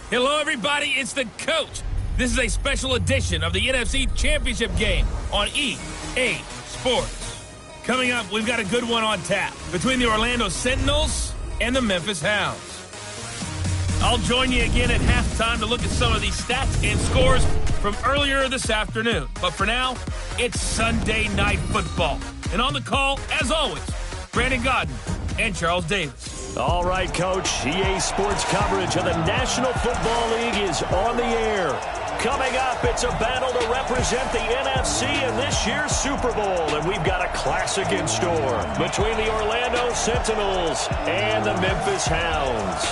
Hello, everybody. It's the coach. This is a special edition of the NFC Championship game on EA Sports. Coming up, we've got a good one on tap between the Orlando Sentinels and the Memphis Hounds. I'll join you again at halftime to look at some of these stats and scores from earlier this afternoon. But for now, it's Sunday Night Football. And on the call, as always, Brandon Godden and Charles Davis. All right, Coach. EA Sports coverage of the National Football League is on the air. Coming up, it's a battle to represent the NFC in this year's Super Bowl. And we've got a classic in store between the Orlando Sentinels and the Memphis Hounds.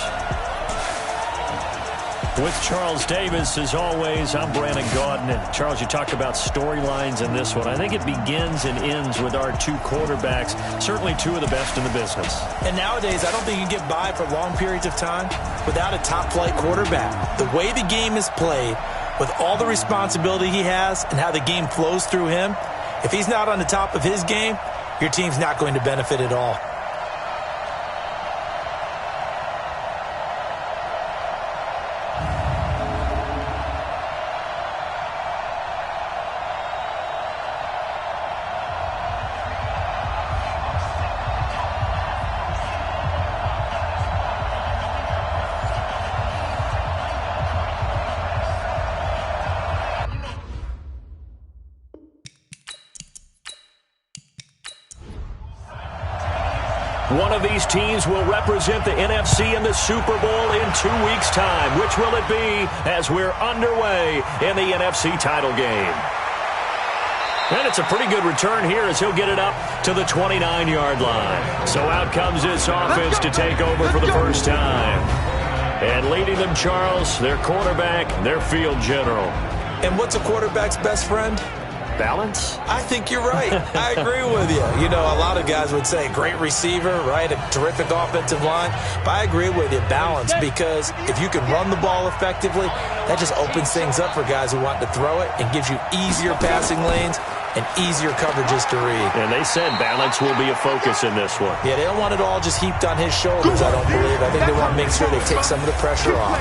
With Charles Davis, as always, I'm Brandon Godden. And Charles, you talked about storylines in this one. I think it begins and ends with our two quarterbacks, certainly two of the best in the business. And nowadays, I don't think you can get by for long periods of time without a top-flight quarterback. The way the game is played, with all the responsibility he has and how the game flows through him, if he's not on the top of his game, your team's not going to benefit at all. One of these teams will represent the NFC in the Super Bowl in 2 weeks' time. Which will it be as we're underway in the NFC title game? And it's a pretty good return here as he'll get it up to the 29-yard line. So out comes this offense to take over for the first time. And leading them, Charles, their quarterback, their field general. And what's a quarterback's best friend? Balance? I think you're right. I agree with you. You know, a lot of guys would say great receiver, right? A terrific offensive line. But I agree with you, balance, because if you can run the ball effectively, that just opens things up for guys who want to throw it and gives you easier passing lanes and easier coverages to read. And they said balance will be a focus in this one. Yeah, they don't want it all just heaped on his shoulders, I don't believe. I think they want to make sure they take some of the pressure off.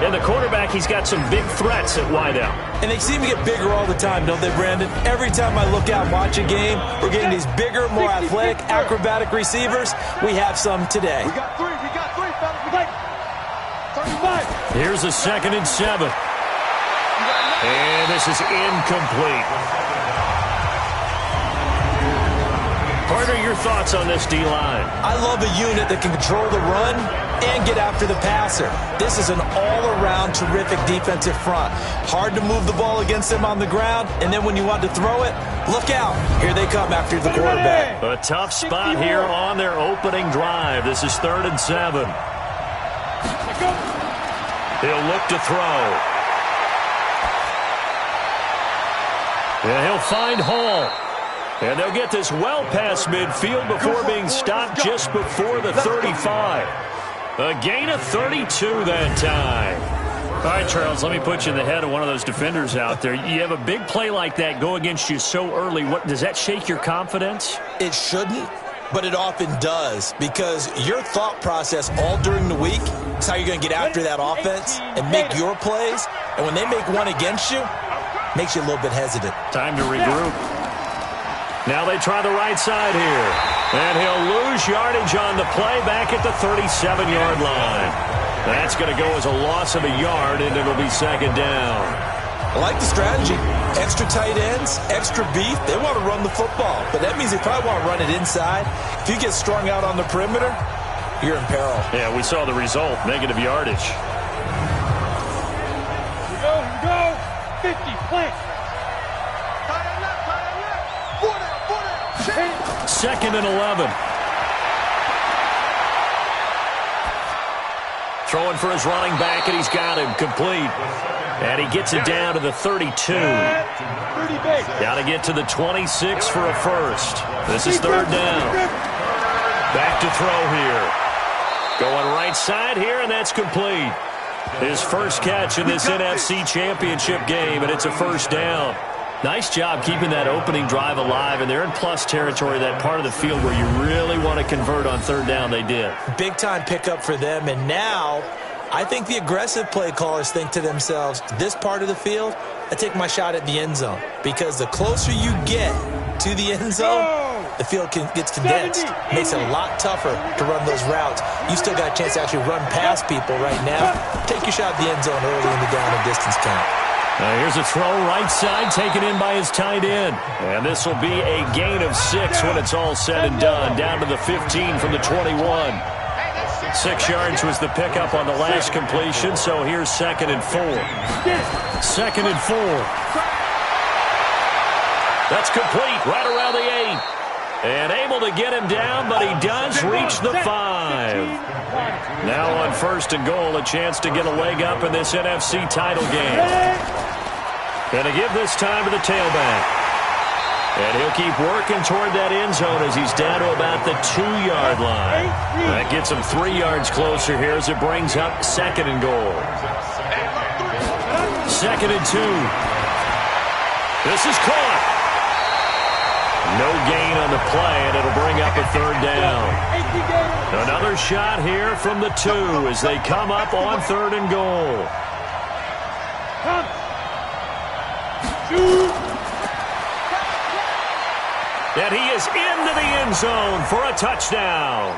And the quarterback, he's got some big threats at wideout. And they seem to get bigger all the time, don't they, Brandon? Every time I look out and watch a game, we're getting these bigger, more athletic, acrobatic receivers. We have some today. We got three, fellas. 35. Here's a 2nd and 7. And this is incomplete. Partner, your thoughts on this D-line? I love a unit that can control the run and get after the passer. This is an all-around terrific defensive front. Hard to move the ball against them on the ground, and then when you want to throw it, look out. Here they come after the quarterback. A tough spot here on their opening drive. This is 3rd and 7. He'll look to throw. And he'll find Hall. And they'll get this well past midfield before being stopped just before the 35. A gain of 32 that time. All right, Charles, let me put you in the head of one of those defenders out there. You have a big play like that go against you so early. What does that shake your confidence? It shouldn't, but it often does, because your thought process all during the week is how you're going to get after that offense and make your plays. And when they make one against you, it makes you a little bit hesitant. Time to regroup. Now they try the right side here. And he'll lose yardage on the play back at the 37-yard line. That's going to go as a loss of a yard, and it'll be 2nd down. I like the strategy. Extra tight ends, extra beef. They want to run the football, but that means they probably want to run it inside. If you get strung out on the perimeter, you're in peril. Yeah, we saw the result, negative yardage. Here we go. 50, plant. 2nd and 11. Throwing for his running back, and he's got him complete. And he gets it down to the 32. Got to get to the 26 for a first. This is 3rd down. Back to throw here. Going right side here, and that's complete. His first catch in this NFC Championship game, and it's a 1st down. Nice job keeping that opening drive alive, and they're in plus territory, that part of the field where you really want to convert on 3rd down. They did. Big-time pickup for them, and now I think the aggressive play callers think to themselves, this part of the field, I take my shot at the end zone. Because the closer you get to the end zone, the field gets condensed. Makes it a lot tougher to run those routes. You still got a chance to actually run past people right now. Take your shot at the end zone early in the down and distance count. Here's a throw right side, taken in by his tight end. And this will be a gain of 6 when it's all said and done. Down to the 15 from the 21. 6 yards was the pickup on the last completion, so here's 2nd and 4. 2nd and 4. That's complete right around the 8. And able to get him down, but he does reach the 5. Now on 1st and goal, a chance to get a leg up in this NFC title game. Going to give this time to the tailback. And he'll keep working toward that end zone as he's down to about the 2-yard line. That gets him 3 yards closer here as it brings up 2nd and goal. 2nd and 2. This is caught. No gain on the play, and it'll bring up a 3rd down. Another shot here from the 2 as they come up on 3rd and goal. And he is into the end zone for a touchdown.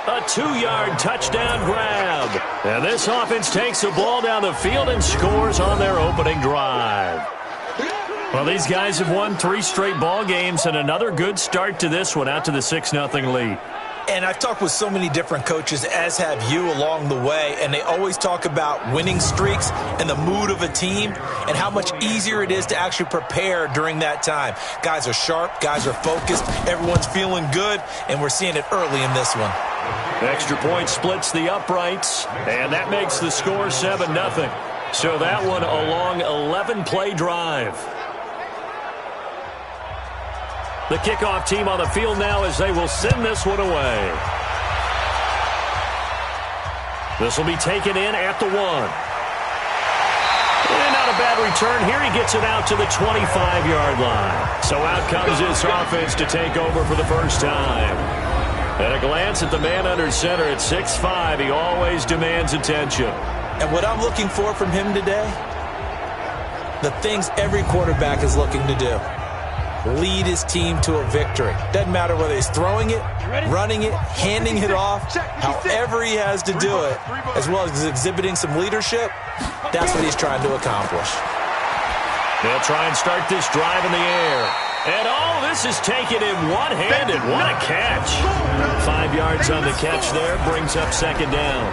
A 2-yard touchdown grab. And this offense takes the ball down the field and scores on their opening drive. Well, these guys have won 3 straight ball games and another good start to this one out to the 6-0 lead. And I've talked with so many different coaches, as have you, along the way, and they always talk about winning streaks and the mood of a team and how much easier it is to actually prepare during that time. Guys are sharp, guys are focused, everyone's feeling good, and we're seeing it early in this one. Extra point splits the uprights, and that makes the score 7-0. So that one a long 11-play drive. The kickoff team on the field now as they will send this one away. This will be taken in at the 1. And not a bad return here. He gets it out to the 25-yard line. So out comes this offense to take over for the first time. At a glance at the man under center at 6'5", he always demands attention. And what I'm looking for from him today, the things every quarterback is looking to do. Lead his team to a victory. Doesn't matter whether he's throwing it, running it, handing it off, however he has to do it, as well as exhibiting some leadership, that's what he's trying to accomplish. They'll try and start this drive in the air. And this is taken in one-handed. What a catch. 5 yards on the catch there, brings up 2nd down.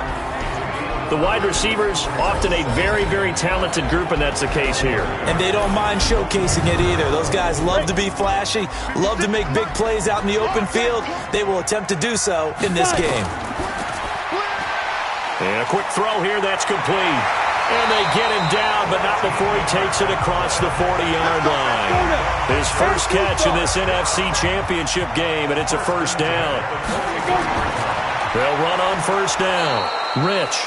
The wide receivers, often a very, very talented group, and that's the case here. And they don't mind showcasing it either. Those guys love to be flashy, love to make big plays out in the open field. They will attempt to do so in this game. And a quick throw here, that's complete. And they get him down, but not before he takes it across the 40-yard line. His first catch in this NFC Championship game, and it's a 1st down. They'll run on 1st down. Rich.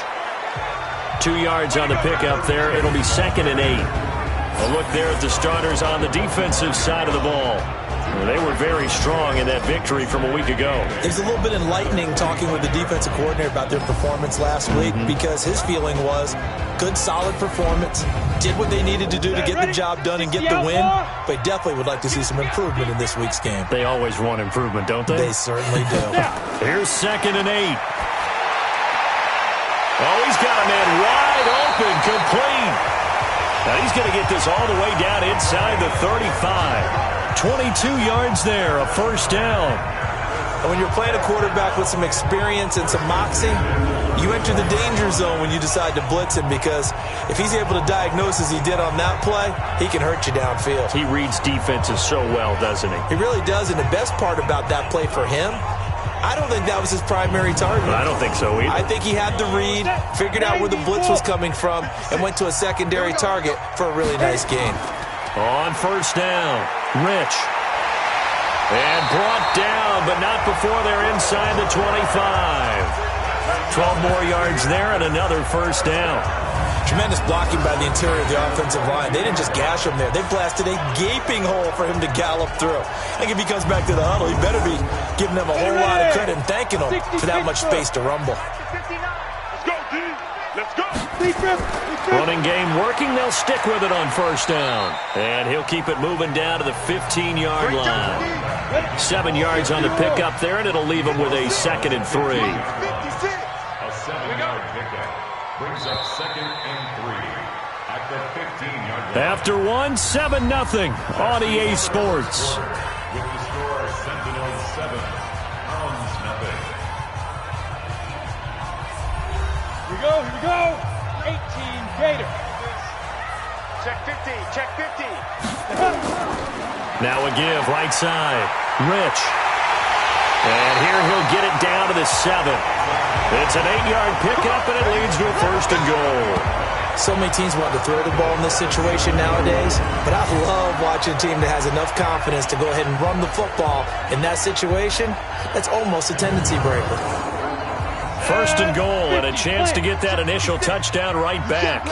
2 yards on the pickup there. It'll be 2nd and 8. A look there at the starters on the defensive side of the ball. They were very strong in that victory from a week ago. It was a little bit enlightening talking with the defensive coordinator about their performance last week because his feeling was good, solid performance, did what they needed to do to get the job done and get the win, but definitely would like to see some improvement in this week's game. They always want improvement, don't they? They certainly do. Here's 2nd and 8. Oh, he's got a man wide open, complete. Now he's going to get this all the way down inside the 35. 22 yards there, a 1st down. And when you're playing a quarterback with some experience and some moxie, you enter the danger zone when you decide to blitz him because if he's able to diagnose as he did on that play, he can hurt you downfield. He reads defenses so well, doesn't he? He really does, and the best part about that play for him, I don't think that was his primary target. I don't think so either. I think he had the read, figured out where the blitz was coming from, and went to a secondary target for a really nice gain. On 1st down, Rich. And brought down, but not before they're inside the 25. 12 more yards there and another 1st down. Tremendous blocking by the interior of the offensive line. They didn't just gash him there. They blasted a gaping hole for him to gallop through. I think if he comes back to the huddle, he better be giving them a whole lot of credit and thanking them for that much space to rumble. Let's go. Defense. Running game working. They'll stick with it on first down. And he'll keep it moving down to the 15-yard line. 7 yards on the pickup there, and it'll leave him with a 2nd and 3. A 7-yard pickup brings up 2nd and 3 at the 15-yard line. After 7-0 on EA Sports. With the score, Sentinels 7, Hounds 0. Here we go. 18 Gator. Check 50. Check 50. Now a give, right side. Rich. And here he'll get it down to the 7. It's an 8-yard pickup, and it leads to a 1st and goal. So many teams want to throw the ball in this situation nowadays, but I love watching a team that has enough confidence to go ahead and run the football. In that situation, that's almost a tendency breaker. 1st and goal, and a chance to get that initial touchdown right back.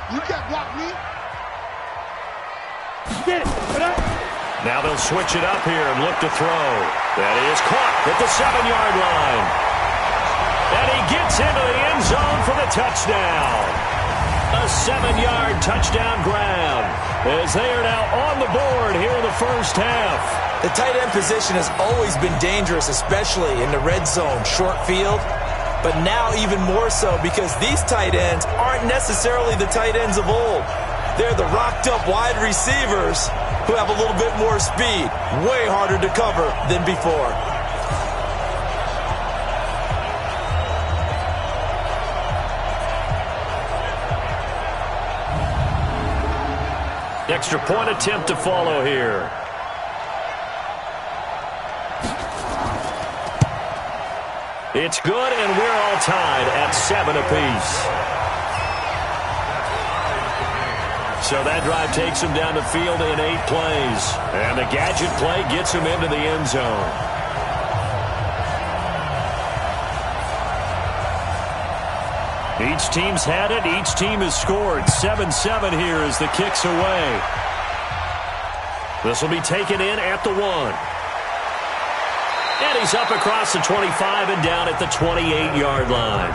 You can't block me. Get it. Now they'll switch it up here and look to throw. That is caught at the 7-yard line. And he gets into the end zone for the touchdown. A 7-yard touchdown grab as they are now on the board here in the first half. The tight end position has always been dangerous, especially in the red zone, short field. But now even more so because these tight ends aren't necessarily the tight ends of old. They're the rocked-up wide receivers who have a little bit more speed. Way harder to cover than before. Extra point attempt to follow here. It's good, and we're all tied at 7 apiece. So that drive takes him down the field in 8 plays. And the gadget play gets him into the end zone. Each team's had it. Each team has scored. 7-7 here as the kick's away. This will be taken in at the 1. And he's up across the 25 and down at the 28-yard line.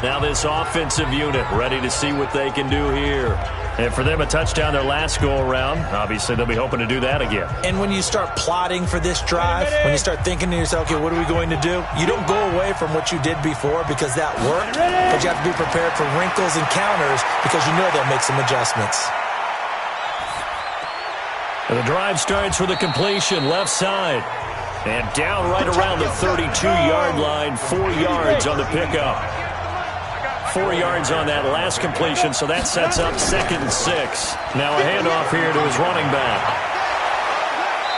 Now this offensive unit ready to see what they can do here. And for them, a touchdown their last go-around. Obviously, they'll be hoping to do that again. And when you start plotting for this drive, when you start thinking to yourself, okay, what are we going to do? You don't go away from what you did before because that worked, but you have to be prepared for wrinkles and counters because you know they'll make some adjustments. And the drive starts with a completion left side. And down right around the 32-yard line, 4 yards on the pickup. 4 yards on that last completion, so that sets up 2nd and 6. Now a handoff here to his running back.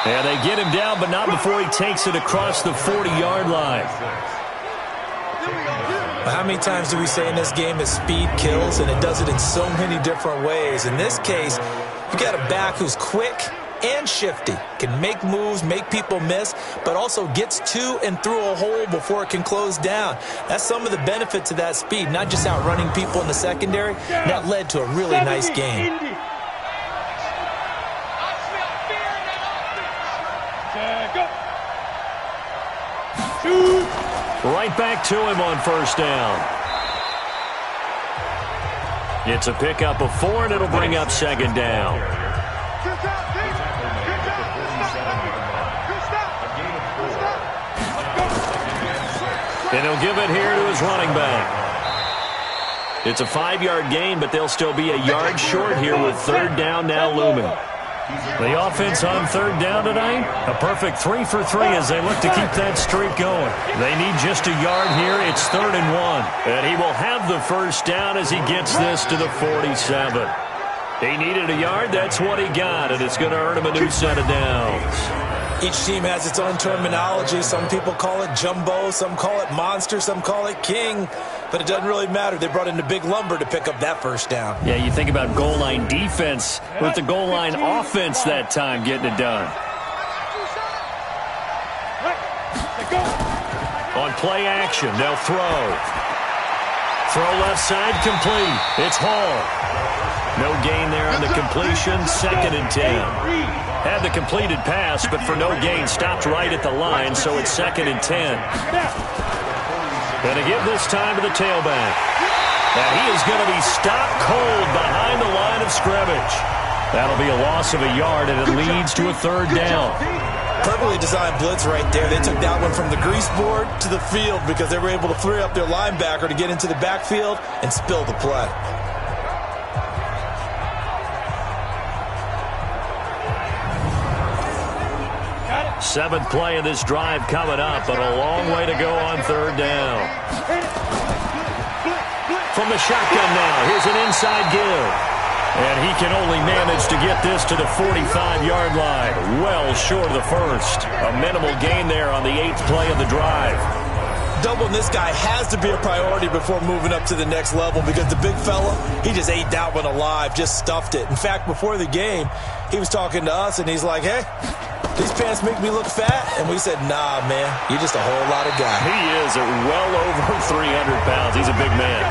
And they get him down, but not before he takes it across the 40-yard line. How many times do we say in this game that speed kills, and it does it in so many different ways? In this case, you got a back who's quick and shifty, can make moves, make people miss, but also gets to and through a hole before it can close down. That's some of the benefits of that speed, not just outrunning people in the secondary. That led to a really nice game. Right back to him on first down. It's a pickup of 4, and it'll bring up 2nd down. And he'll give it here to his running back. It's a 5-yard gain, but they'll still be a yard short here with 3rd down now looming. The offense on 3rd down tonight, a perfect 3 for 3 as they look to keep that streak going. They need just a yard here. It's 3rd and 1. And he will have the first down as he gets this to the 47. He needed a yard. That's what he got, and it's going to earn him a new set of downs. Each team has its own terminology. Some people call it jumbo, some call it monster, some call it king. But it doesn't really matter. They brought in the big lumber to pick up that first down. Yeah, you think about goal line defense with the goal line offense that time getting it done. On play action, they'll throw. Throw left side complete. It's Hall. No gain there on the completion. 2nd and 10. Had the completed pass, but for no gain, stopped right at the line, so it's 2nd and 10. Going to give this time to the tailback. And he is going to be stopped cold behind the line of scrimmage. That'll be a loss of a yard, and it leads to a 3rd down. Perfectly designed blitz right there. They took that one from the grease board to the field because they were able to free up their linebacker to get into the backfield and spill the play. Seventh play of this drive coming up, but a long way to go on 3rd down. From the shotgun now, here's an inside give. And he can only manage to get this to the 45-yard line. Well short of the first. A minimal gain there on the 8th play of the drive. Doubling this guy has to be a priority before moving up to the next level because the big fella, he just ate that one alive, just stuffed it. In fact, before the game, he was talking to us, and he's like, hey, these pants make me look fat. And we said, nah, man, you're just a whole lot of guy. He is at well over 300 pounds. He's a big man.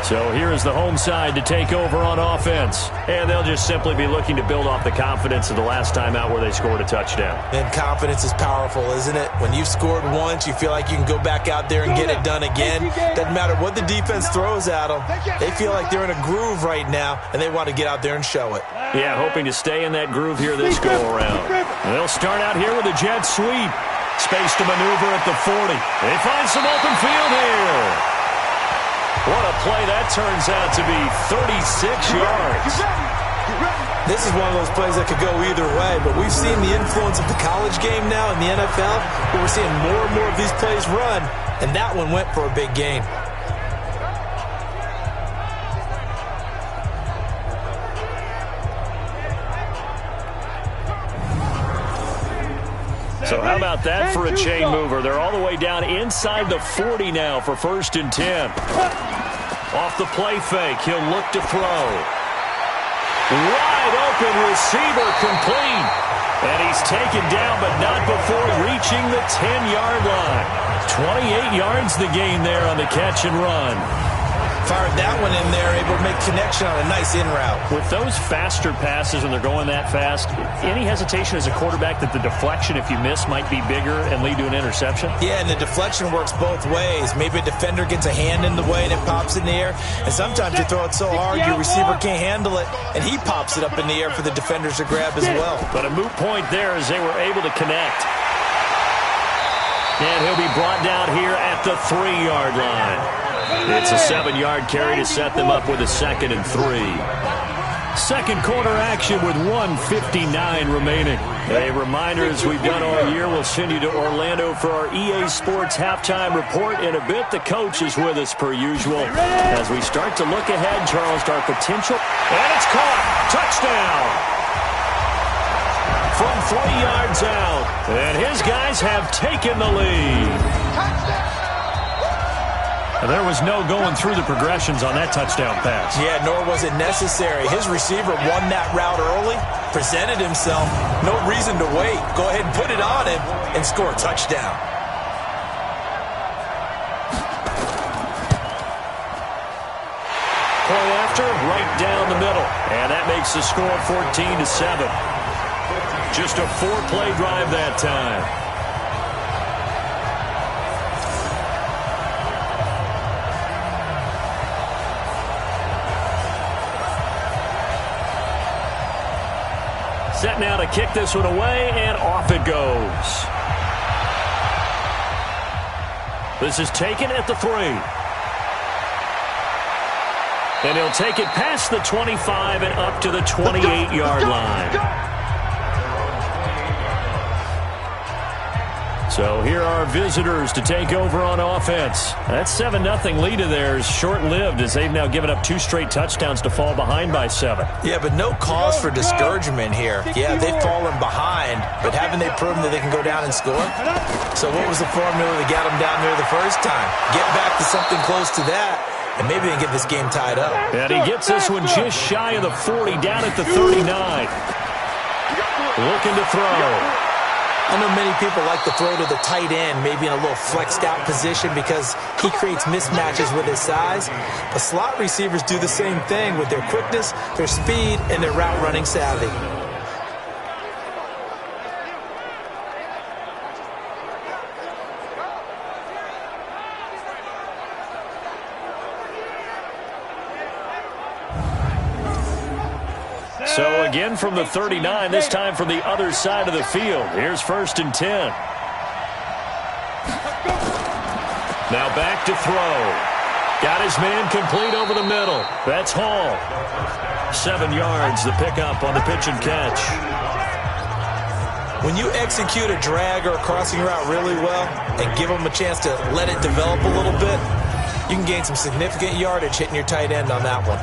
So here is the home side to take over on offense. And they'll just simply be looking to build off the confidence of the last time out where they scored a touchdown. And confidence is powerful, isn't it? When you've scored once, you feel like you can go back out there and get it done again. Doesn't matter what the defense throws at them. They feel like they're in a groove right now, and they want to get out there and show it. Yeah, hoping to stay in that groove here this go-around. They'll start out here with a jet sweep. Space to maneuver at the 40. They find some open field here. What a play that turns out to be, 36 yards. This is one of those plays that could go either way, but we've seen the influence of the college game now in the NFL, where we're seeing more and more of these plays run, and that one went for a big gain. So how about that for a chain mover? They're all the way down inside the 40 now for 1st and 10. Off the play fake, he'll look to throw. Wide open receiver complete. And he's taken down, but not before reaching the 10-yard line. 28 yards the gain there on the catch and run. Fired that one in there, able to make connection on a nice in route. With those faster passes when they're going that fast, any hesitation as a quarterback that the deflection, if you miss, might be bigger and lead to an interception? Yeah, and the deflection works both ways. Maybe a defender gets a hand in the way and it pops in the air. And sometimes you throw it so hard your receiver can't handle it, and he pops it up in the air for the defenders to grab as well. But a moot point there as they were able to connect. And he'll be brought down here at the 3-yard line. It's a 7-yard carry to set them up with a 2nd and 3. Second quarter action with 1:59 remaining. A reminder, as we've done all year, we'll send you to Orlando for our EA Sports halftime report. In a bit, the coach is with us per usual. As we start to look ahead, Charles, to our potential. And it's caught. Touchdown. From 3 yards out. And his guys have taken the lead. There was no going through the progressions on that touchdown pass. Yeah, nor was it necessary. His receiver won that route early, presented himself. No reason to wait. Go ahead and put it on him and score a touchdown. Play after, right down the middle. And that makes the score 14-7. Just a 4-play drive that time. Set now to kick this one away, and off it goes. This is taken at the 3. And he'll take it past the 25 and up to the 28-yard line. So here are visitors to take over on offense. That 7-0 lead of theirs short-lived as they've now given up 2 straight touchdowns to fall behind by 7. Yeah, but no cause for discouragement here. Yeah, they've fallen behind, but haven't they proven that they can go down and score? So what was the formula that got them down there the first time? Get back to something close to that, and maybe they can get this game tied up. And he gets this one just shy of the 40, down at the 39. Looking to throw. I know many people like to throw to the tight end, maybe in a little flexed out position because he creates mismatches with his size. But slot receivers do the same thing with their quickness, their speed, and their route running savvy. So again from the 39, this time from the other side of the field. Here's 1st and 10. Now back to throw. Got his man complete over the middle. That's Hall. 7 yards, the pickup on the pitch and catch. When you execute a drag or a crossing route really well and give them a chance to let it develop a little bit, you can gain some significant yardage hitting your tight end on that one.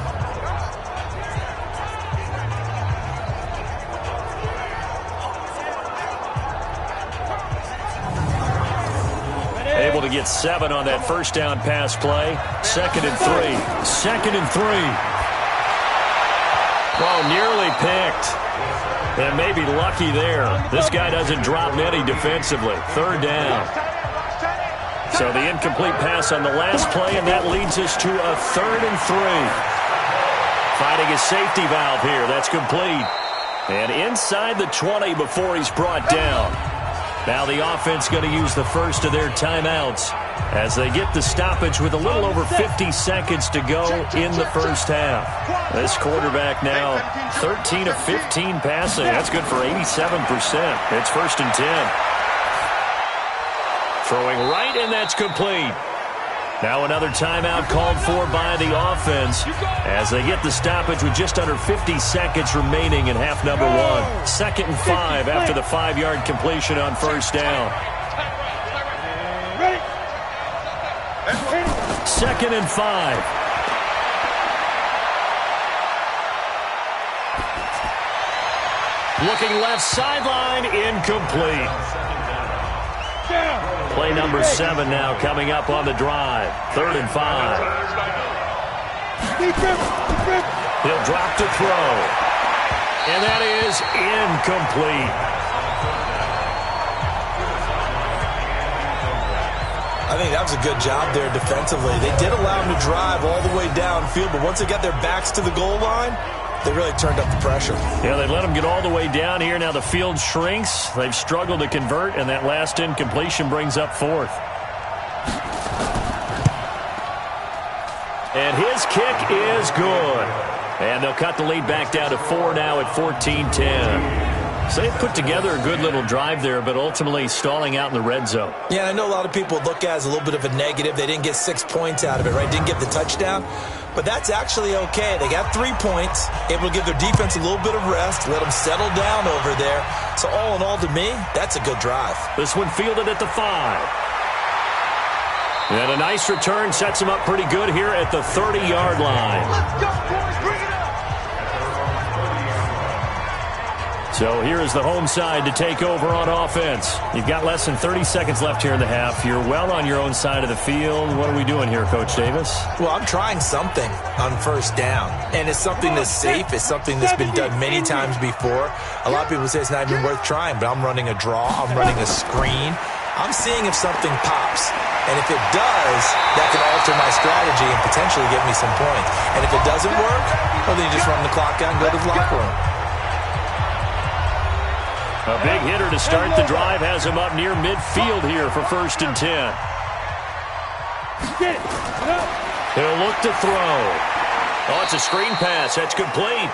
Able to get 7 on that first down pass play. 2nd and 3. 2nd and 3. Oh, nearly picked. And maybe lucky there. This guy doesn't drop many defensively. 3rd down. So the incomplete pass on the last play, and that leads us to a 3rd and 3. Finding a safety valve here. That's complete. And inside the 20 before he's brought down. Now the offense going to use the first of their timeouts as they get the stoppage with a little over 50 seconds to go in the first half. This quarterback now 13 of 15 passing. That's good for 87%. It's 1st and 10. Throwing right, and that's complete. Now another timeout called for by the offense as they get the stoppage with just under 50 seconds remaining in half number 1. 2nd and 5 after the 5-yard completion on first down. 2nd and 5. Looking left sideline, incomplete. Play number 7 now coming up on the drive. 3rd and 5. He'll drop to throw. And that is incomplete. I think that was a good job there defensively. They did allow him to drive all the way downfield, but once they got their backs to the goal line, they really turned up the pressure. Yeah, they let him get all the way down here. Now the field shrinks. They've struggled to convert, and that last incompletion brings up 4th. And his kick is good. And they'll cut the lead back down to 4 now at 14-10. So they've put together a good little drive there, but ultimately stalling out in the red zone. Yeah, I know a lot of people look at it as a little bit of a negative. They didn't get 6 points out of it, right? Didn't get the touchdown. But that's actually okay. They got 3 points, able to give their defense a little bit of rest, let them settle down over there. So all in all, to me, that's a good drive. This one fielded at the 5. And a nice return sets him up pretty good here at the 30-yard line. Let's go, boys. Bring it up. So here is the home side to take over on offense. You've got less than 30 seconds left here in the half. You're well on your own side of the field. What are we doing here, Coach Davis? Well, I'm trying something on first down, and it's something that's safe. It's something that's been done many times before. A lot of people say it's not even worth trying, but I'm running a draw. I'm running a screen. I'm seeing if something pops. And if it does, that can alter my strategy and potentially get me some points. And if it doesn't work, well, then you just run the clock out and go to the locker room. A big hitter to start the drive has him up near midfield here for 1st and 10. He'll look to throw. Oh, it's a screen pass. That's complete.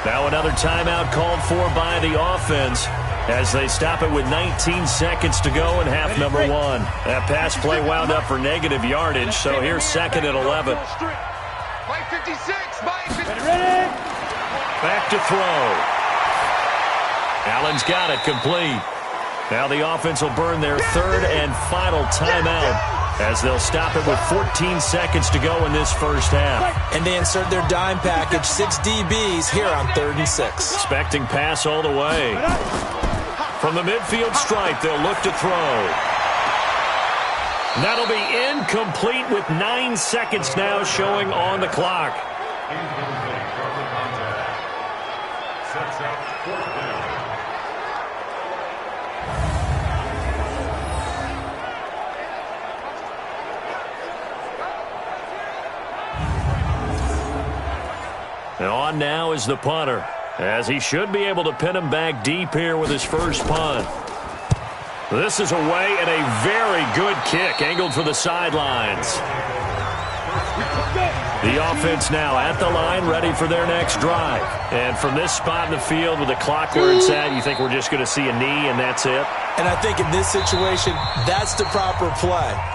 Now another timeout called for by the offense as they stop it with 19 seconds to go in half number 1. That pass play wound up for negative yardage, so here's 2nd and 11. By 56, by 56. Back to throw. Allen's got it complete. Now the offense will burn their 3rd and final timeout as they'll stop it with 14 seconds to go in this first half. And they insert their dime package, 6 DBs here on 3rd and 6. Expecting pass all the way. From the midfield stripe, they'll look to throw. That'll be incomplete with 9 seconds now showing on the clock. And on now is the punter, as he should be able to pin him back deep here with his first punt. This is away and a very good kick, angled for the sidelines. The offense now at the line, ready for their next drive. And from this spot in the field with the clock where it's at, you think we're just going to see a knee and that's it? And I think in this situation, that's the proper play.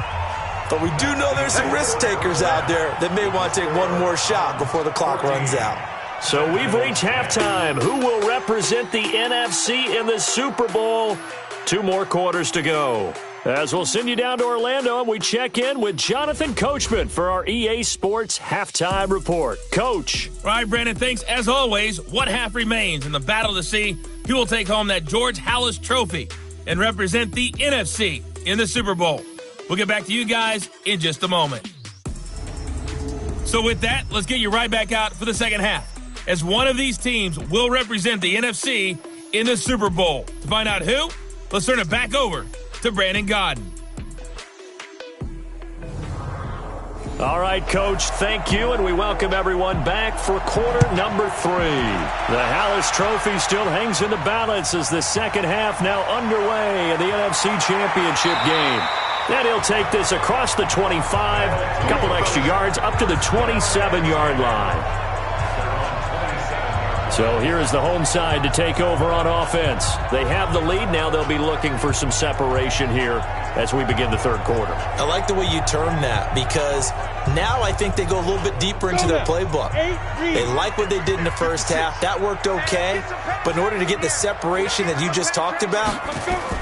But we do know there's some risk takers out there that may want to take one more shot before the clock runs out. So we've reached halftime. Who will represent the NFC in the Super Bowl? 2 more quarters to go. As we'll send you down to Orlando, and we check in with Jonathan Coachman for our EA Sports Halftime Report. Coach. All right, Brandon, thanks. As always, what half remains in the battle to see who will take home that George Halas Trophy and represent the NFC in the Super Bowl. We'll get back to you guys in just a moment. So with that, let's get you right back out for the second half, as one of these teams will represent the NFC in the Super Bowl. To find out who, let's turn it back over to Brandon Godden. All right, Coach, thank you, and we welcome everyone back for quarter number 3. The Halas Trophy still hangs in the balance as the second half now underway in the NFC Championship game. And he'll take this across the 25, a couple extra yards, up to the 27-yard line. So here is the home side to take over on offense. They have the lead. Now they'll be looking for some separation here as we begin the third quarter. I like the way you term that, because now I think they go a little bit deeper into their playbook. They like what they did in the first half. That worked okay. But in order to get the separation that you just talked about,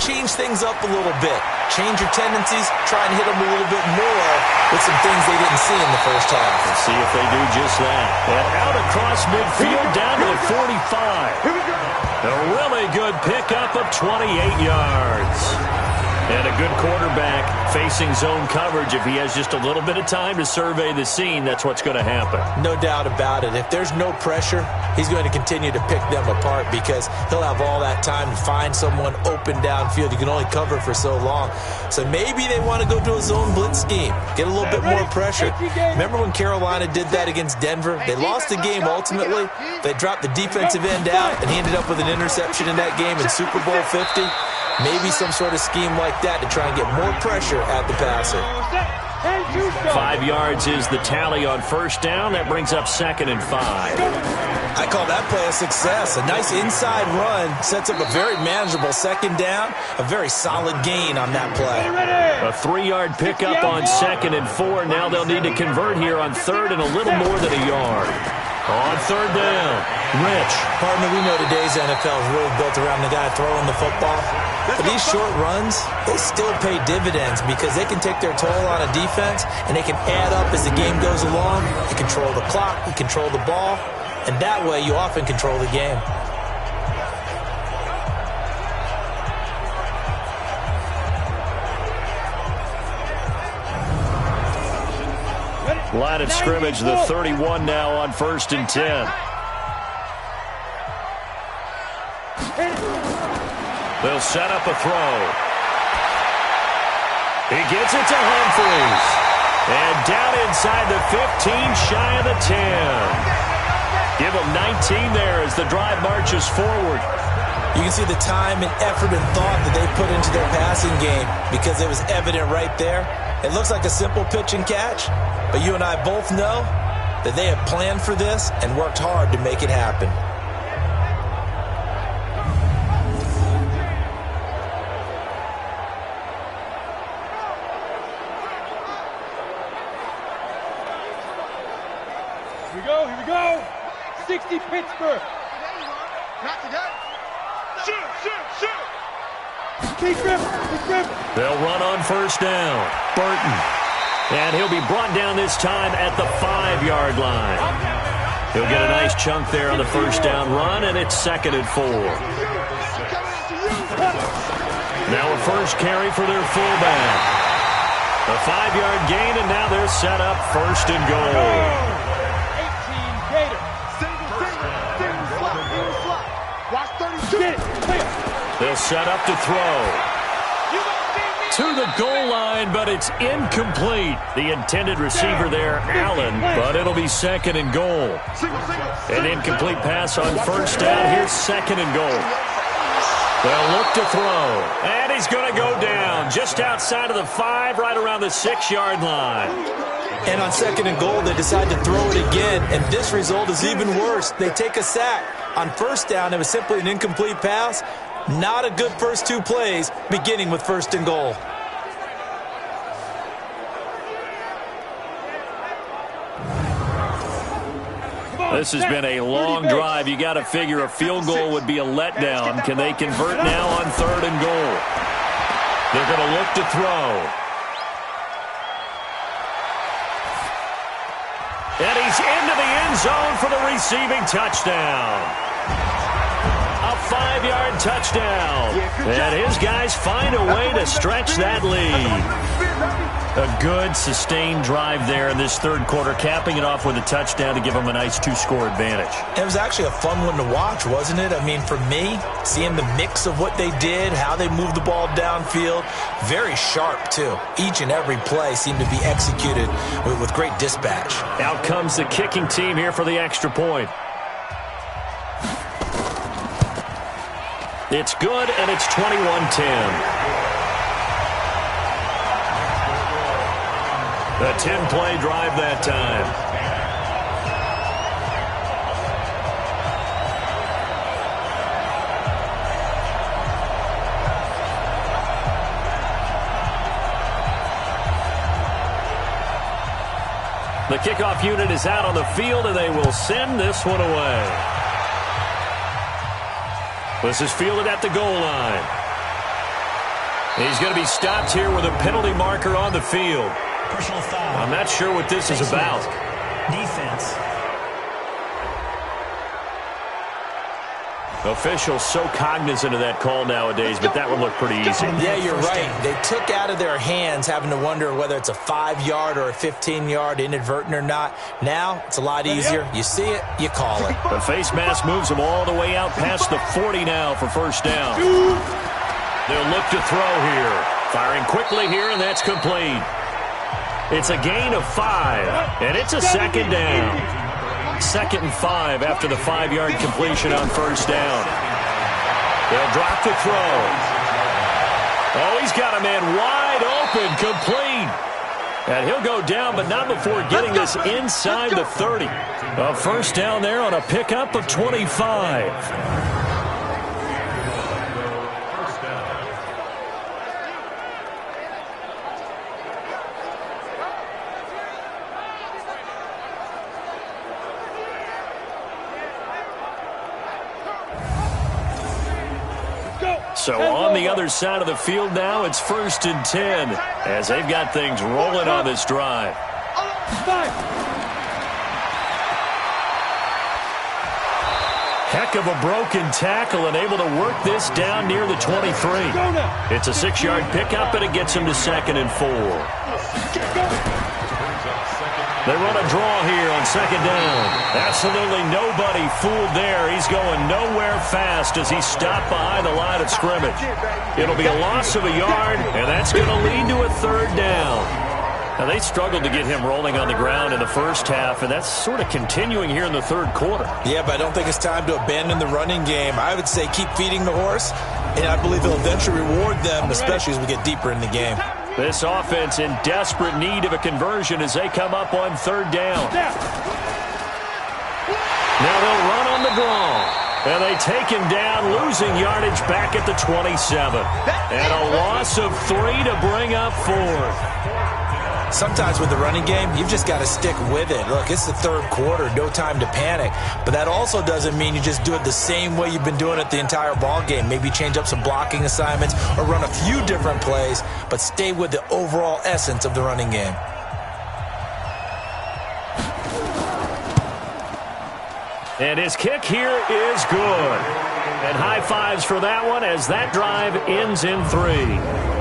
change things up a little bit. Change your tendencies. Try and hit them a little bit more with some things they didn't see in the first half. Let's see if they do just that. And out across midfield, down to the 45. A really good pickup of 28 yards. And a good quarterback facing zone coverage. If he has just a little bit of time to survey the scene, that's what's going to happen. No doubt about it. If there's no pressure, he's going to continue to pick them apart, because he'll have all that time to find someone open downfield. You can only cover for so long. So maybe they want to go to a zone blitz scheme, get a little bit more pressure. Remember when Carolina did that against Denver? They lost the game ultimately. They dropped the defensive end out, and he ended up with an interception in that game in Super Bowl 50. Maybe some sort of scheme like that to try and get more pressure at the passer. 5 yards is the tally on first down. That brings up 2nd and 5. I call that play a success. A nice inside run sets up a very manageable second down. A very solid gain on that play. A 3-yard pickup on 2nd and 4. Now they'll need to convert here on 3rd and a little more than a yard. On 3rd down, Rich. Partner, we know today's NFL is really built around the guy throwing the football. But these short runs, they still pay dividends, because they can take their toll on a defense, and they can add up as the game goes along. You control the clock, you control the ball, and that way you often control the game. Line of scrimmage, the 31 now on 1st and 10. They'll set up a throw. He gets it to Humphries. And down inside the 15, shy of the 10. Give him 19 there as the drive marches forward. You can see the time and effort and thought that they put into their passing game, because it was evident right there. It looks like a simple pitch and catch, but you and I both know that they have planned for this and worked hard to make it happen. Here we go. 60 Pittsburgh. Not today. Shoot. Keep grip. They'll run on 1st down. Burton. And he'll be brought down this time at the 5-yard line. He'll get a nice chunk there on the 1st down run, and it's 2nd and 4. Now a first carry for their fullback. A 5-yard gain, and now they're set up 1st and goal. Watch 32. They'll set up to throw. You gonna see me to the goal line, but it's incomplete. The intended receiver there, Allen, but it'll be second and goal. An incomplete pass on first down. Here's second and goal. They'll look to throw, and he's going to go down just outside of the 5, right around the 6-yard line. And on second and goal, they decide to throw it again, and this result is even worse. They take a sack. On first down, it was simply an incomplete pass. Not a good first 2 plays, beginning with first and goal. This has been a long drive. You got to figure a field goal would be a letdown. Can they convert now on third and goal? They're going to look to throw. And he's into the end zone for the receiving touchdown. A 5-yard touchdown. And his guys find a way to stretch that lead. A good, sustained drive there in this third quarter, capping it off with a touchdown to give them a nice 2-score advantage. It was actually a fun one to watch, wasn't it? I mean, for me, seeing the mix of what they did, how they moved the ball downfield, very sharp, too. Each and every play seemed to be executed with great dispatch. Out comes the kicking team here for the extra point. It's good, and it's 21-10. A 10-play drive that time. The kickoff unit is out on the field, and they will send this one away. This is fielded at the goal line. He's going to be stopped here with a penalty marker on the field. Personal foul. I'm not sure what this is about. Defense. Officials so cognizant of that call nowadays, but that one looked pretty easy. Yeah, you're right. They took out of their hands having to wonder whether it's a 5-yard or a 15-yard, inadvertent or not. Now, it's a lot easier. You see it, you call it. The face mask moves them all the way out past the 40 now for first down. They'll look to throw here. Firing quickly here, and that's complete. It's a gain of 5, and it's a second down. 2nd and 5 after the 5-yard completion on first down. They'll drop the throw. Oh, he's got a man wide open, complete. And he'll go down, but not before getting this inside the 30. A first down there on a pickup of 25. So on the other side of the field now, it's 1st and 10 as they've got things rolling on this drive. Heck of a broken tackle and able to work this down near the 23. It's a 6-yard pickup, and it gets him to 2nd and 4. They run a draw here on 2nd down. Absolutely nobody fooled there. He's going nowhere fast as he's stopped behind the line of scrimmage. It'll be a loss of a yard, and that's going to lead to a 3rd down. Now, they struggled to get him rolling on the ground in the first half, and that's sort of continuing here in the 3rd quarter. Yeah, but I don't think it's time to abandon the running game. I would say keep feeding the horse, and I believe he'll eventually reward them, especially as we get deeper in the game. This offense in desperate need of a conversion as they come up on 3rd down. Now they'll run on the draw. And they take him down, losing yardage back at the 27. And a loss of 3 to bring up 4th. Sometimes with the running game, you've just got to stick with it. Look, it's the 3rd quarter, no time to panic. But that also doesn't mean you just do it the same way you've been doing it the entire ball game. Maybe change up some blocking assignments or run a few different plays, but stay with the overall essence of the running game. And his kick here is good. And high fives for that one as that drive ends in 3.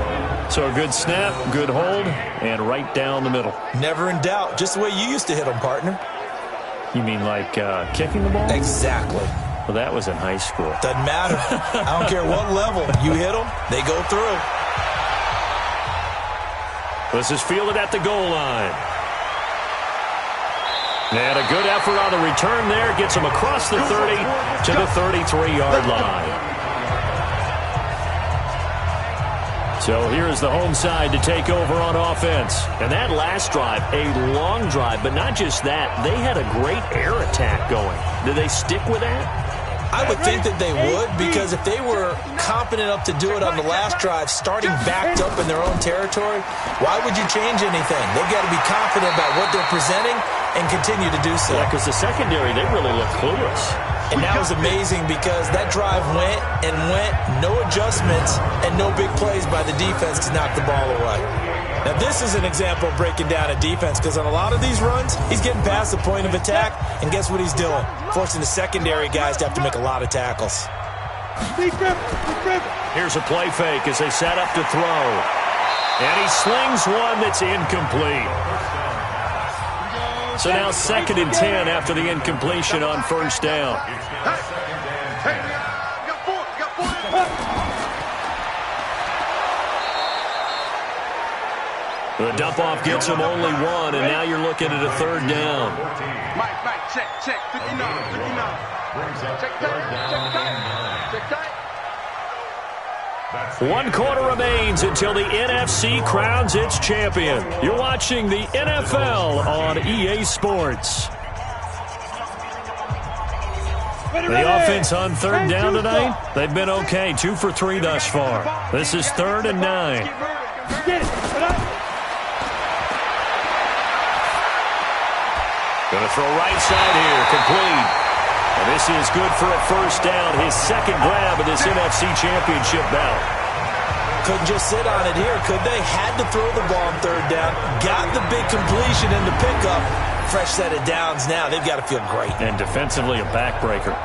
So a good snap, good hold, and right down the middle. Never in doubt. Just the way you used to hit them, partner. You mean like kicking the ball? Exactly. Well, that was in high school. Doesn't matter. I don't care what level. You hit them, they go through. This is fielded at the goal line. And a good effort on the return there. Gets him across the 30 to the 33-yard line. So here's the home side to take over on offense. And that last drive, a long drive, but not just that. They had a great air attack going. Did they stick with that? I would think that they would, because if they were competent enough to do it on the last drive, starting backed up in their own territory, why would you change anything? They've got to be confident about what they're presenting and continue to do so. Yeah, because the secondary, they really look clueless. And that was amazing because that drive went and went, no adjustments, and no big plays by the defense to knock the ball away. Now, this is an example of breaking down a defense, because on a lot of these runs, he's getting past the point of attack, and guess what he's doing? Forcing the secondary guys to have to make a lot of tackles. Here's a play fake as they set up to throw. And he slings one that's incomplete. So now 2nd and 10 after the incompletion on first down. The dump-off gets him only one, and now you're looking at a 3rd down. Mike, check, 59. Check tight. 1 quarter remains until the NFC crowns its champion. You're watching the NFL on EA Sports. The offense on 3rd down tonight, they've been okay. 2 for 3 thus far. This is 3rd and 9. Going to throw right side here, complete. And this is good for a first down, his 2nd grab of this NFC Championship bout. Couldn't just sit on it here, could they? Had to throw the ball on 3rd down. Got the big completion in the pickup. Fresh set of downs now. They've got to feel great. And defensively a backbreaker.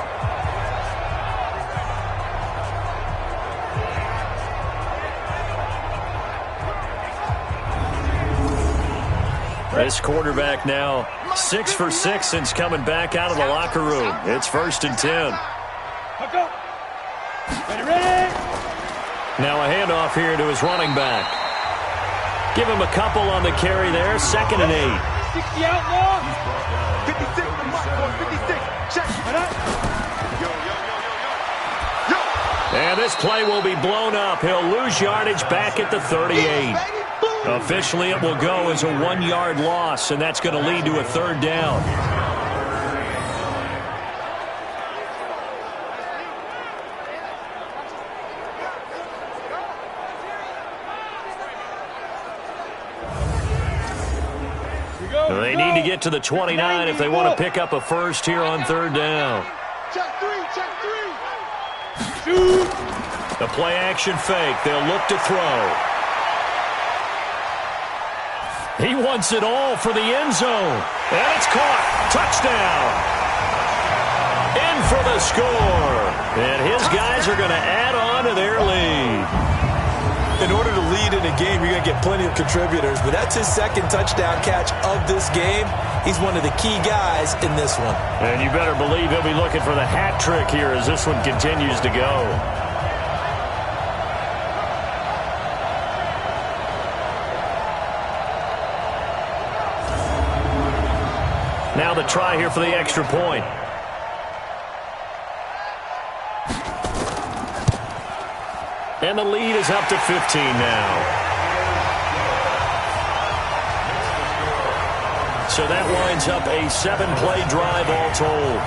This quarterback now 6 for 6 since coming back out of the locker room. It's 1st and 10. Now a handoff here to his running back. Give him a couple on the carry there. 2nd and 8. 60 out long. 56 to Mike, 56. Check. And this play will be blown up. He'll lose yardage back at the 38. Officially, it will go as a 1-yard loss, and that's going to lead to a 3rd down. They need to get to the 29 if they want to pick up a first here on 3rd down. Check 3. Shoot. The play action fake. They'll look to throw. He wants it all for the end zone. And it's caught. Touchdown. In for the score. And his guys are going to add on to their lead. In order to lead in a game, you're going to get plenty of contributors, but that's his 2nd touchdown catch of this game. He's one of the key guys in this one. And you better believe he'll be looking for the hat trick here as this one continues to go. Now the try here for the extra point. And the lead is up to 15 now. So that winds up a 7-play drive all told.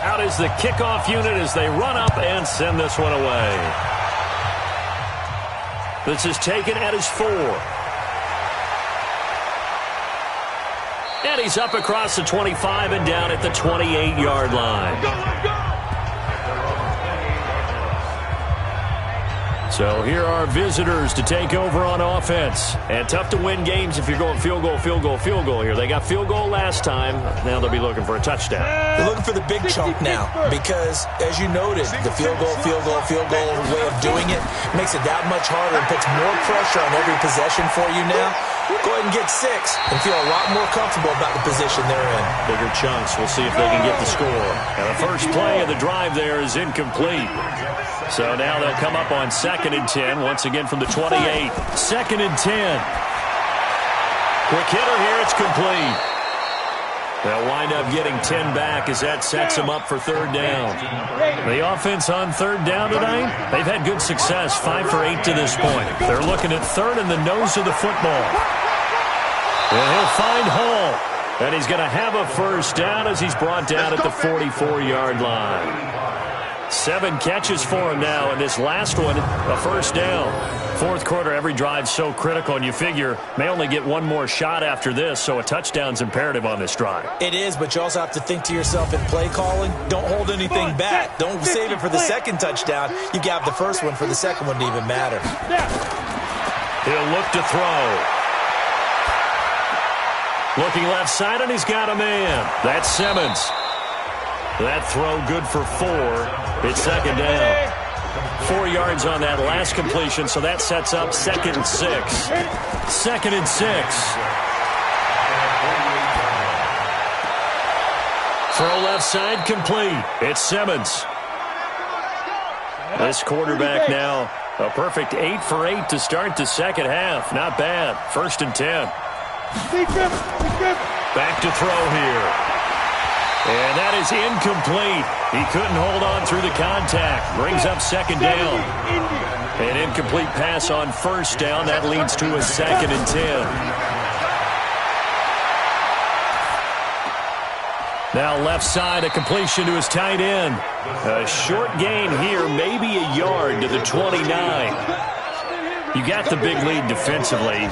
Out is the kickoff unit as they run up and send this one away. This is taken at his 4. And he's up across the 25 and down at the 28-yard line. So here are visitors to take over on offense. And tough to win games if you're going field goal here. They got field goal last time. Now they'll be looking for a touchdown. They're looking for the big chunk now because, as you noted, the field goal way of doing it makes it that much harder and puts more pressure on every possession for you now. go ahead and get 6 and feel a lot more comfortable about the position they're in. Bigger chunks. We'll see if they can get the score. And the first play of the drive there is incomplete. So now they'll come up on 2nd and 10, once again from the 28. 2nd and 10. Quick hitter here, it's complete. They'll wind up getting 10 back as that sets them up for 3rd down. The offense on 3rd down tonight, they've had good success, 5 for 8 to this point. They're looking at 3rd in the nose of the football. And he'll find Hall. And he's going to have a first down as he's brought down at the 44-yard line. 7 catches for him now, and this last one, a first down. 4th quarter, every drive so critical, and you figure may only get one more shot after this, so a touchdown's imperative on this drive. It is, but you also have to think to yourself in play calling, don't hold anything back. Don't save it for the 2nd touchdown. You got the first one for the 2nd one to even matter. He'll look to throw. Looking left side, and he's got a man. That's Simmons. That throw good for 4. It's 2nd down. 4 yards on that last completion, so that sets up 2nd and 6. 2nd and 6. Throw left side complete. It's Simmons. This quarterback now, a perfect 8 for 8 to start the 2nd half. Not bad. 1st and 10. Back to throw here. And that is incomplete. He couldn't hold on through the contact. Brings up 2nd down. An incomplete pass on 1st down. That leads to a 2nd and 10. Now left side, a completion to his tight end. A short gain here, maybe a yard to the 29. You got the big lead defensively.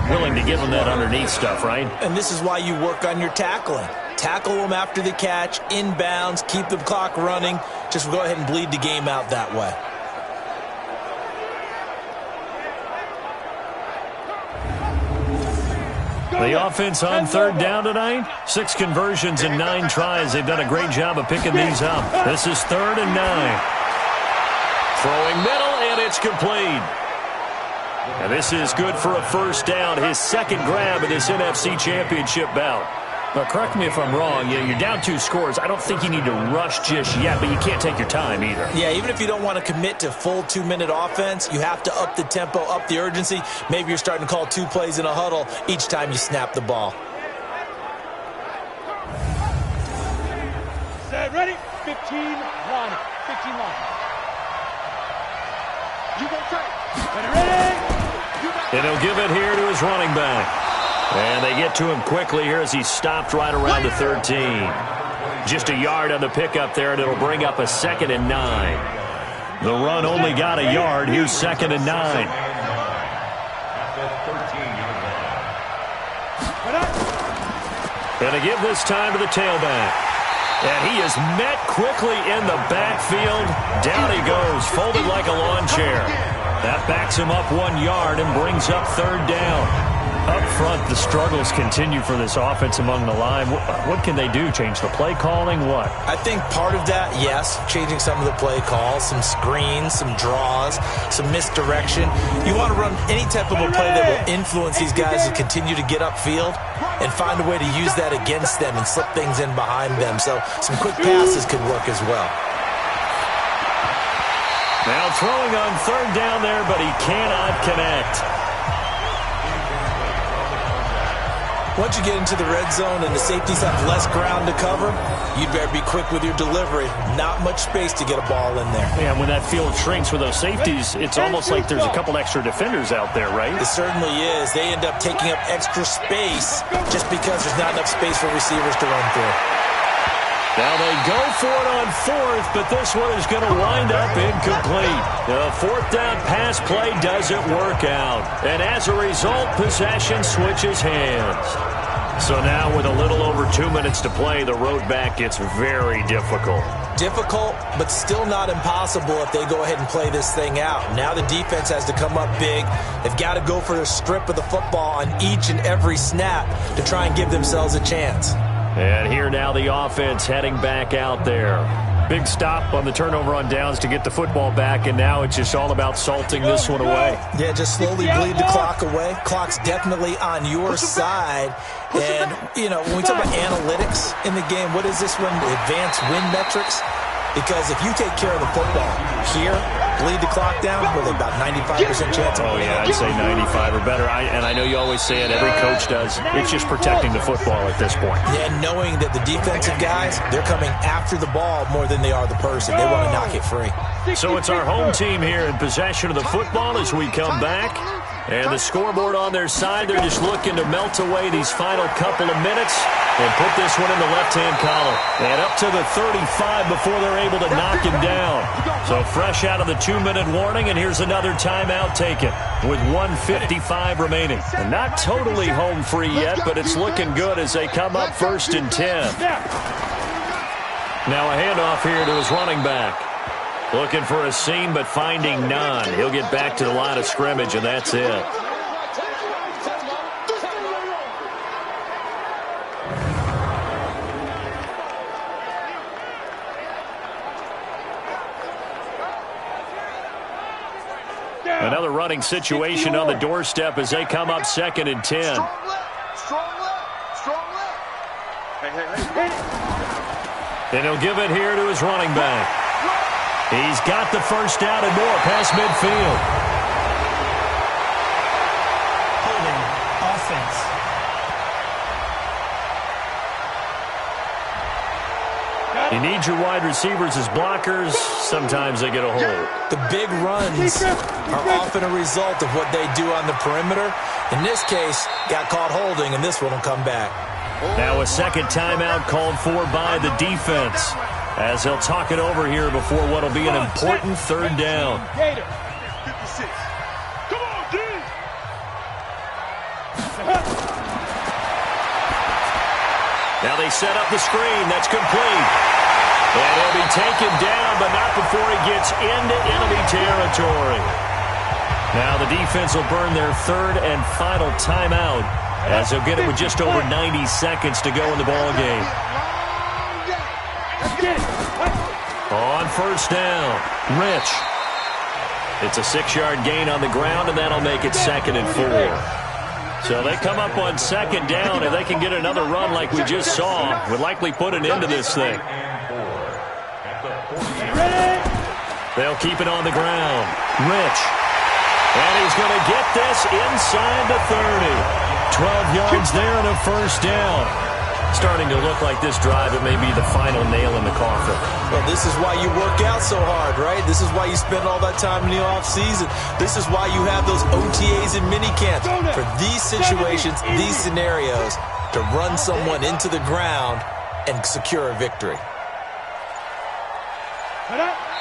Willing to give him that underneath stuff, right? And this is why you work on your tackling. Tackle them after the catch, inbounds, keep the clock running. Just go ahead and bleed the game out that way. The offense on 3rd down tonight, 6 conversions and 9 tries. They've done a great job of picking these up. This is 3rd and 9. Throwing middle, and it's complete. And this is good for a first down, his 2nd grab of this NFC Championship bout. Now, correct me if I'm wrong. You're down 2 scores. I don't think you need to rush just yet, but you can't take your time either. Yeah, even if you don't want to commit to full 2-minute offense, you have to up the tempo, up the urgency. Maybe you're starting to call 2 plays in a huddle each time you snap the ball. Set, ready? 15 line. 15 line. You go tight. Ready? And he'll give it here to his running back. And they get to him quickly here as he stopped right around the 13. Just a yard on the pickup there, and it'll bring up a 2nd and 9. The run only got a yard. Here's 2nd and 9. And to give this time to the tailback. And he is met quickly in the backfield. Down he goes, folded like a lawn chair. That backs him up 1 yard and brings up 3rd down. Up front, the struggles continue for this offense among the line. What can they do? Change the play calling? What? I think part of that, yes, changing some of the play calls, some screens, some draws, some misdirection. You want to run any type of a play that will influence these guys to continue to get upfield and find a way to use that against them and slip things in behind them. So some quick passes could work as well. Now throwing on 3rd down there, but he cannot connect. Once you get into the red zone and the safeties have less ground to cover, you'd better be quick with your delivery. Not much space to get a ball in there. Yeah, when that field shrinks with those safeties, it's almost like there's a couple extra defenders out there, right? It certainly is. They end up taking up extra space just because there's not enough space for receivers to run through. Now they go for it on 4th, but this one is going to wind up incomplete. The 4th down pass play doesn't work out. And as a result, possession switches hands. So now with a little over 2 minutes to play, the road back gets very difficult. Difficult, but still not impossible if they go ahead and play this thing out. Now the defense has to come up big. They've got to go for the strip of the football on each and every snap to try and give themselves a chance. And here now the offense heading back out there. Big stop on the turnover on downs to get the football back, and now it's just all about salting this one away. Yeah, just slowly bleed the clock away. Clock's definitely on your side. And, you know, when we talk about analytics in the game, what is this one? Advanced win metrics? Because if you take care of the football here, bleed the clock down, with about 95% chance of winning. Yeah, I'd say 95 or better. And I know you always say it, every coach does. It's just protecting the football at this point. Yeah, knowing that the defensive guys, they're coming after the ball more than they are the person. They want to knock it free. So it's our home team here in possession of the football as we come back. And the scoreboard on their side, they're just looking to melt away these final couple of minutes and put this one in the left-hand column. And up to the 35 before they're able to knock him down. So fresh out of the 2-minute warning, and here's another timeout taken with 1:55 remaining. And not totally home free yet, but it's looking good as they come up 1st and 10. Now a handoff here to his running back. Looking for a seam, but finding none. He'll get back to the line of scrimmage, and that's it. Another running situation on the doorstep as they come up 2nd and 10. Strong left. Hey. And he'll give it here to his running back. He's got the first down and more past midfield. Holding offense. You need your wide receivers as blockers. Sometimes they get a hold. The big runs are often a result of what they do on the perimeter. In this case, got caught holding, and this one will come back. Now a second timeout called for by the defense, as they'll talk it over here before what will be an important 3rd down. 56. Come on, D. Now they set up the screen. That's complete. And he'll be taken down, but not before he gets into enemy territory. Now the defense will burn their 3rd and final timeout, as they'll get it with just over 90 seconds to go in the ballgame. On 1st down, Rich. It's a 6-yard gain on the ground, and that'll make it 2nd and 4. So they come up on 2nd down, and they can get another run like we just saw. Would likely put an end to this thing. They'll keep it on the ground. Rich. And he's going to get this inside the 30. 12 yards there and a 1st down. Starting to look like this drive, it may be the final nail in the coffin. Well, this is why you work out so hard, right? This is why you spend all that time in the offseason. This is why you have those OTAs and minicamps. For these situations, these scenarios, to run someone into the ground and secure a victory.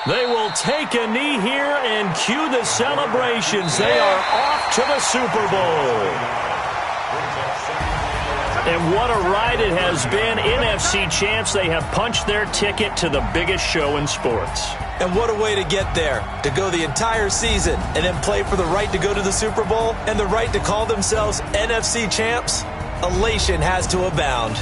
They will take a knee here and cue the celebrations. They are off to the Super Bowl. And what a ride it has been. NFC champs, they have punched their ticket to the biggest show in sports. And what a way to get there, to go the entire season and then play for the right to go to the Super Bowl and the right to call themselves NFC champs. Elation has to abound.